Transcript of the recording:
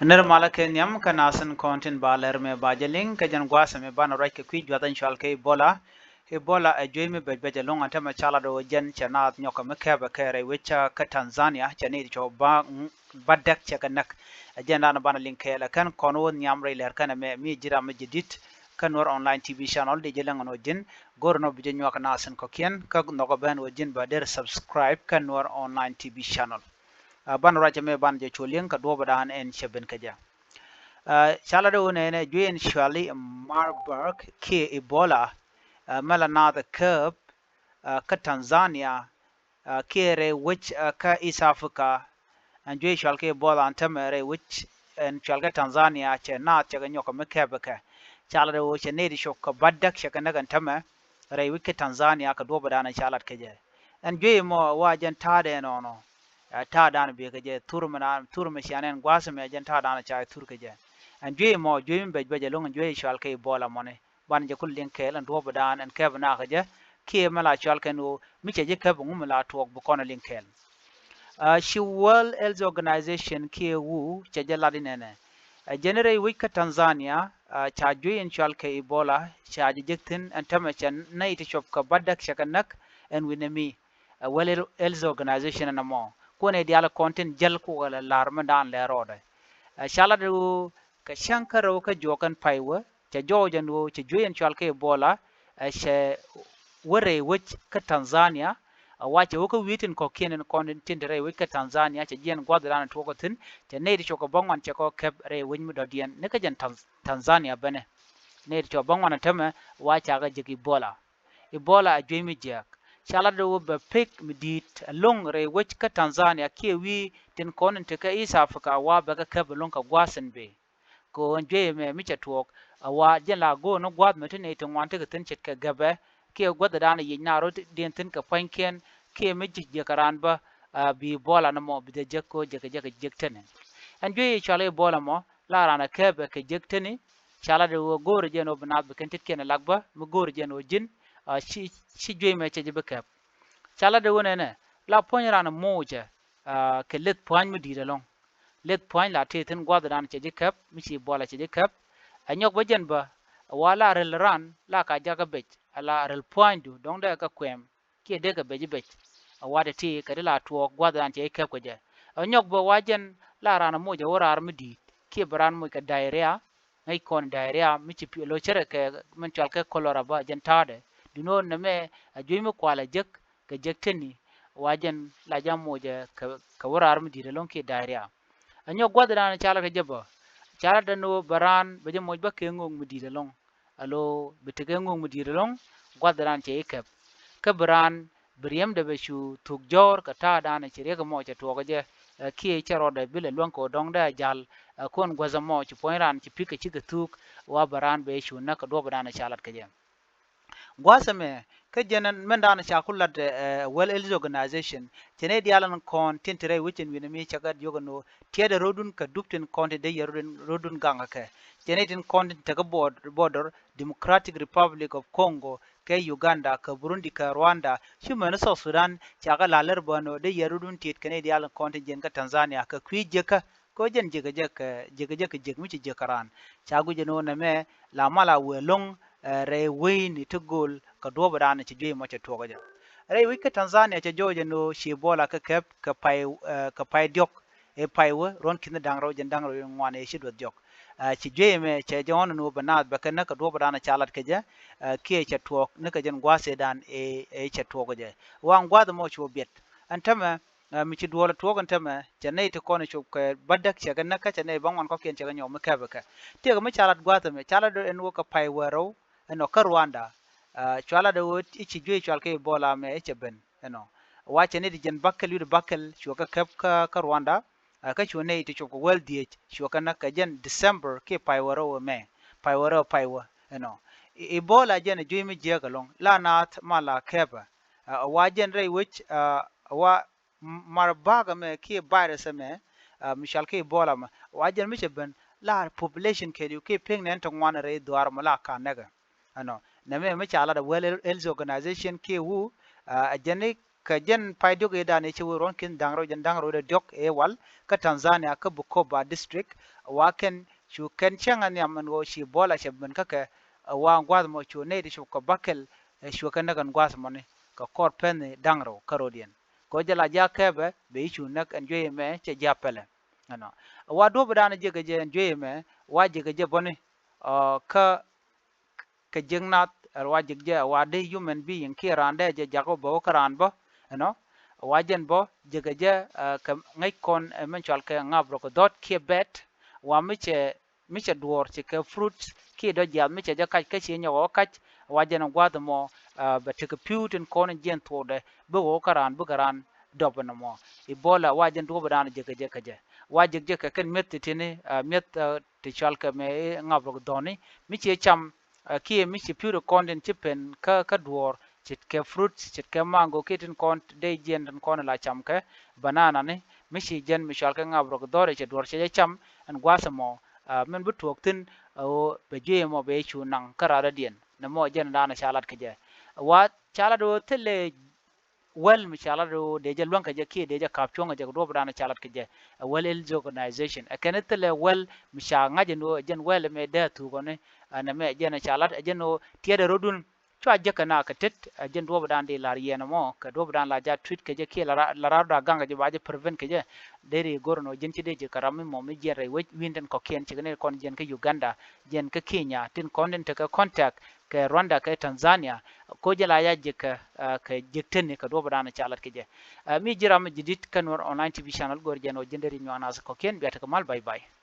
Nirmala Kenyam kanasan content baler me bajaling kajan gwasa me bana right ke kwi jwatan shal ke Ebola a joimi beja long antama chala do jen chana nyoka me keba kere wicha ka Tanzania chani cho badak chakanak agenda na bana link la kan kono nyamre ler kana me mi jira me jidit kan war online TV channel de jelang no jin gorno bi nyoka nasan ko kien ka no ko ben wajin ba der subscribe kan war online TV channel ban raja me ban je cholien ka do badan en cheben kaja chala do ne juen shali Marburg ke Ebola mela the curb ka Tanzania kere which ka East Africa and jwe shal ke Ebola antamere which en shal ka Tanzania che na che ga nyoka me kebe ke chala do che ne di shok badak che ka nagan tame re wike Tanzania ka do badana chalat ke je en jwe mo wa jen tade no ta dan be ke je turma shanen gwasme jen ta dan cha tur ke je en jwe mo jwe be je long jwe shal ke Ebola mone ban je kul lin kelan do badan en kebe na ke je ke mala shal ke no mi che je kebe ngum la tok bu kono lin kel she World Health Organization ke wu che je ladinene generate wika Tanzania cha jwe en shal ke Ebola cha je jektin en tamachen na ite shop ka badak shakanak en winemi World Health Organization na mo kone diala content jel ko wala larma dan le rode shala du ka shankaro ka jokan paiwa cha jojan wo cha joyen chal ke Ebola she wore wich ka Tanzania wache woka witin ko kenen kon tindere wika Tanzania cha jien gwadran to ko tin cha ne di choko bangwan cha ko keb re win mu dodien ne ka jan Tanzania bane ne di choko bangwan tama wacha ga jigi Ebola a jemi jak shala do be pek midit long re wich ka Tanzania ke wi tin kon te ka East Africa wa ba ka keb long ka gwasen be ko nje me mi cha tuok wa jela go no gwad me tin ne tin wan te ka tin chet ka gabe ke gwada dana yi na ro den tin ka panken ke mi je karan ba bi bola na mo bi de jekko jeke jektene an joyi chale bola mo la rana kebe ke jektene chala de wo gor je no bna be kentit ken lagba mu gor je no jin shi joyi me che be kep chala de wona ne la ponya rana moja ke let poany mi dire long let poany la te tin gwada dana che kep mi chi bola che kep anyok ba jen ba wala rel ran la ka jaga bech ala rel pointu dong da ka kwem ke de ka beji bech awade ti ka de la tuo gwadan che ke ko je anyok bo wajen la rana mo je worar mi di ke bran mo ka diarrhea ngai kon diarrhea mi ci pi lo chere ke men chal ke kolora ba jen tade dino na me a jui mi kwala jek ka jek teni wajen la jam mo je ka worar mi di de lon ke diarrhea anyok gwadan chala ka jeba chala da no baran be je mo ba ke ngong mi di de long alo bitege ngong mi di de long gwadan che ke kabran Briam de beshu tuk jor ka ta dana chire ka mo cha to ga je ki charo da bile lon ko dong da jal kon gwaza mo chi poiran chi pika chi ka tuk wa baran be shu na ka do dana chalat ka je gwasame ka jenan men dana cha kullat well health organization tene dialan kon tintere witin winami chaga yoga no tiada rodun ka duptin kon de rodun ganga ka tene tin kon taga border Democratic Republic of Congo ke Uganda ka Burundi ka Rwanda shima South Sudan chaga lalar bano de yarudun tit kene dialan kon jen ka Tanzania ka kwije ka ko jen jega jeg mi jekaran chagu jeno na me la mala welong re wini to gol ka do badana ci joy mace to gaja re wi ka Tanzania ci joje no shi bola ka kep ka pay diok e pay wo ron kin dangro jen dangro ngwane shi do diok ci joy me ci jono no banat ba kan ka do badana chalat ka ja ke ci to ne ka jen gwase dan ci to gaja wa ngwada mo ci bet antama mi ci duwala to gan tama janai to kono ci ka badak ci gan naka ci ne banwan ko ken ci ga nyom ka ba ka te ga mi chalat gwata me chalat do en wo ka pay waro eno ka Rwanda chwala da wot ichi jwe chwal ke bola me eche ben eno wache ne di jen bakkel yude bakkel chwoka kep ka Rwanda ka chwone ite chwoko wel diech chwoka na ka jen December ke paywaro me paywaro paywa eno Ebola jen jwe mi jega long la nat mala keba wa jen rei wich wa mar baga me ke virus me mishal ke Ebola ma wa jen mi ben la population ke yu ke ping ne to ngwana re duar mala ka nega ano neme me chala da well health organization ke wu a jene ka jen paido ge da ne che ron kin dangro jen dangro de dok e wal ka Tanzania ka Bukoba district waken chu ken changa ni amman go shi bola she ben ka ke wa gwad mo chu ne di chu ko bakel chu kan kan gwas mo ni ka kor pen dangro karodian ko jala ja kebe be chu nak enjoy me che ja pele ano wa do bada na je ga je enjoy me wa je ga je boni ka ka jengnat wa je je wa de human being ki rande je jago bo karan bo ano wajen bo je ga je ka ngai kon men chal ka ngabro ko dot ki bet wa miche duor che ke fruits ki do jam miche ja ka chi nyo ka wajen gwad mo ba te ka putin kon jen to de bo karan bu karan dobna mo ibola wajen do bada na je ga je wajik je ka ken met tini met te chal ka me ngabro doni miche cham ki miche pure content chipen ka duor chit ke fruits chit ke mango kitin kon de jen kon la cham ke banana ni miche jen michal ka ngabro dore che duor che cham an gwasamo men bu tuok tin o be je mo be chu nang karara dien na mo jen dana chalat ke je wa chala do tele well mishala do deja luanka je ki deja kapchonga je do brana chalat ke je well el organization akanet le well misha ngaje no jen well me de tu gone ana me jen chalat jen no tiede rodun chwa je kana ka tet jen do bran de lar yena mo ka do bran la ja tweet ke je ki la da ganga je baje prevent ke je deri gorno jen ti de je karami mo mi je re winden ko ken ci ne kon jen ke Uganda jen ke Kenya tin konden te ka contact ke Rwanda ke Tanzania ko jela ya je ka jekten ka do bana chalat ke je mi jiram jidit kanwar online tv channel gor jeno jenderi nyana ko ken biata kamal bye bye